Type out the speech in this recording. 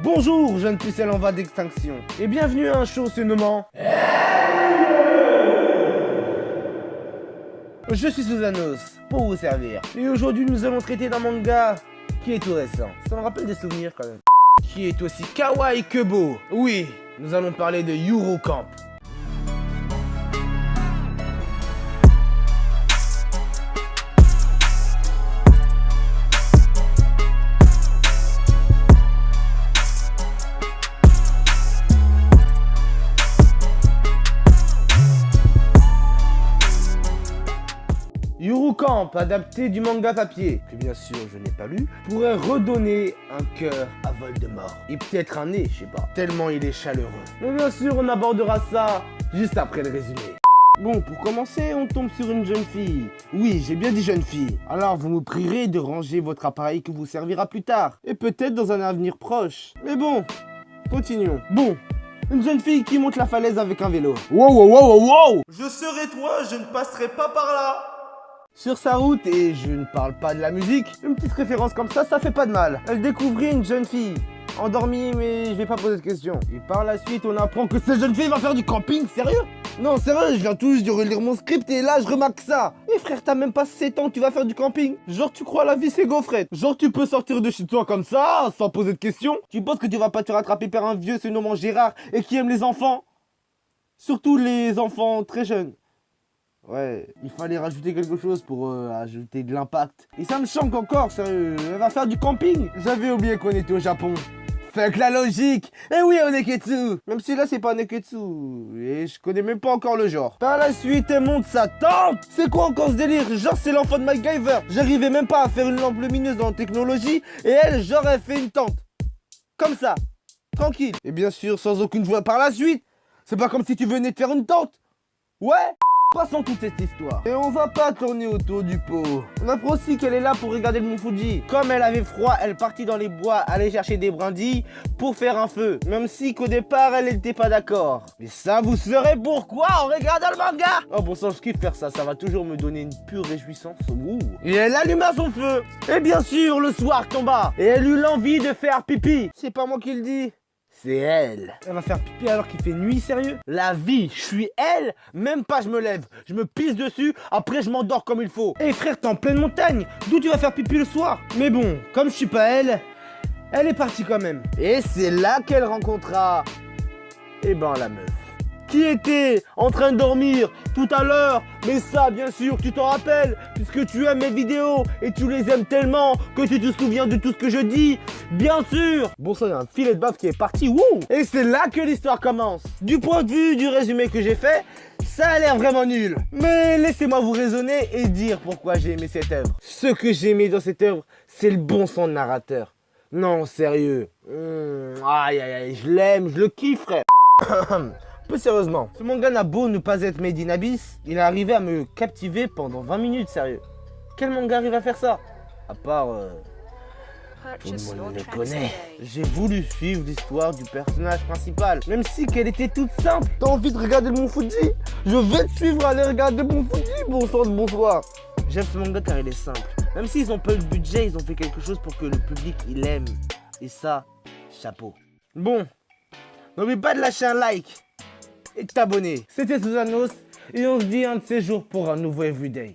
Bonjour, jeune pucelle en voie d'extinction, et bienvenue à un show se nommant... Je suis Susanos, pour vous servir. Et aujourd'hui, nous allons traiter d'un manga qui est tout récent. Ça me rappelle des souvenirs quand même. Qui est aussi kawaii que beau. Oui, nous allons parler de Yuru Camp. Yuru Camp, adapté du manga papier, que bien sûr je n'ai pas lu, pourrait redonner un cœur à Voldemort. Et peut-être un nez, je sais pas, tellement il est chaleureux. Mais bien sûr, on abordera ça juste après le résumé. Bon, pour commencer, on tombe sur une jeune fille. Oui, j'ai bien dit jeune fille. Alors vous me prierez de ranger votre appareil qui vous servira plus tard. Et peut-être dans un avenir proche. Mais bon, continuons. Bon. Une jeune fille qui monte la falaise avec un vélo. Wow, wow, wow, wow, wow! Je serai toi, je ne passerai pas par là! Sur sa route, et je ne parle pas de la musique, une petite référence comme ça fait pas de mal. Elle découvrit une jeune fille, endormie, mais je vais pas poser de questions. Et par la suite, on apprend que cette jeune fille va faire du camping, sérieux? Non, sérieux, je viens tout juste de relire mon script et là, je remarque ça. Et frère, t'as même pas 7 ans, tu vas faire du camping? Genre, tu crois la vie, c'est gaufrette? Genre, tu peux sortir de chez toi comme ça, sans poser de questions? Tu penses que tu vas pas te rattraper par un vieux se nommant Gérard et qui aime les enfants? Surtout les enfants très jeunes. Ouais, il fallait rajouter quelque chose pour ajouter de l'impact. Et ça me choque encore, sérieux. Elle va faire du camping. J'avais oublié qu'on était au Japon. Fuck la logique. Eh oui, au Neketsu. Même si là, c'est pas Neketsu. Et je connais même pas encore le genre. Par la suite, elle monte sa tente. C'est quoi encore ce délire? Genre, c'est l'enfant de MacGyver. J'arrivais même pas à faire une lampe lumineuse dans la technologie. Et elle, genre, elle fait une tente. Comme ça. Tranquille. Et bien sûr, sans aucune voix par la suite. C'est pas comme si tu venais de faire une tente. Ouais. Passons toute cette histoire. Et on va pas tourner autour du pot. On apprend aussi qu'elle est là pour regarder le mont Fuji. Comme elle avait froid, elle partit dans les bois aller chercher des brindilles pour faire un feu. Même si qu'au départ, elle n'était pas d'accord. Mais ça, vous saurez pourquoi en regardant le manga. Oh bon sang, je kiffe faire ça. Ça va toujours me donner une pure réjouissance. Ouh. Et elle alluma son feu. Et bien sûr, le soir tomba. Et elle eut l'envie de faire pipi. C'est pas moi qui le dis. C'est elle. Elle va faire pipi alors qu'il fait nuit, sérieux? La vie, je suis elle, même pas je me lève. Je me pisse dessus, après je m'endors comme il faut. Eh frère, t'es en pleine montagne, d'où tu vas faire pipi le soir? Mais bon, comme je suis pas elle, elle est partie quand même. Et c'est là qu'elle rencontra, eh ben la meuf. Qui était en train de dormir tout à l'heure. Mais ça, bien sûr, tu t'en rappelles, puisque tu aimes mes vidéos et tu les aimes tellement que tu te souviens de tout ce que je dis. Bien sûr. Bon, ça, il y a un filet de bave qui est parti. Wouh. Et c'est là que l'histoire commence. Du point de vue du résumé que j'ai fait, ça a l'air vraiment nul. Mais laissez-moi vous raisonner et dire pourquoi j'ai aimé cette œuvre. Ce que j'ai aimé dans cette œuvre, c'est le bon sens de narrateur. Non, sérieux. Aïe, aïe, aïe, je l'aime, je le kiffe, frère. Plus sérieusement, ce manga n'a beau ne pas être made in Abyss, il est arrivé à me captiver pendant 20 minutes, sérieux. Quel manga arrive à faire ça? À part... tout le monde le connaît. J'ai voulu suivre l'histoire du personnage principal, même si qu'elle était toute simple. T'as envie de regarder le mont Fuji? Je vais te suivre à aller regarder le mont Fuji, bon sang de bonsoir. J'aime ce manga car il est simple. Même s'ils ont pas eu le budget, ils ont fait quelque chose pour que le public il aime. Et ça, chapeau. Bon, n'oublie pas de lâcher un like et de t'abonner. C'était Susanos et on se dit un de ces jours pour un nouveau Everyday.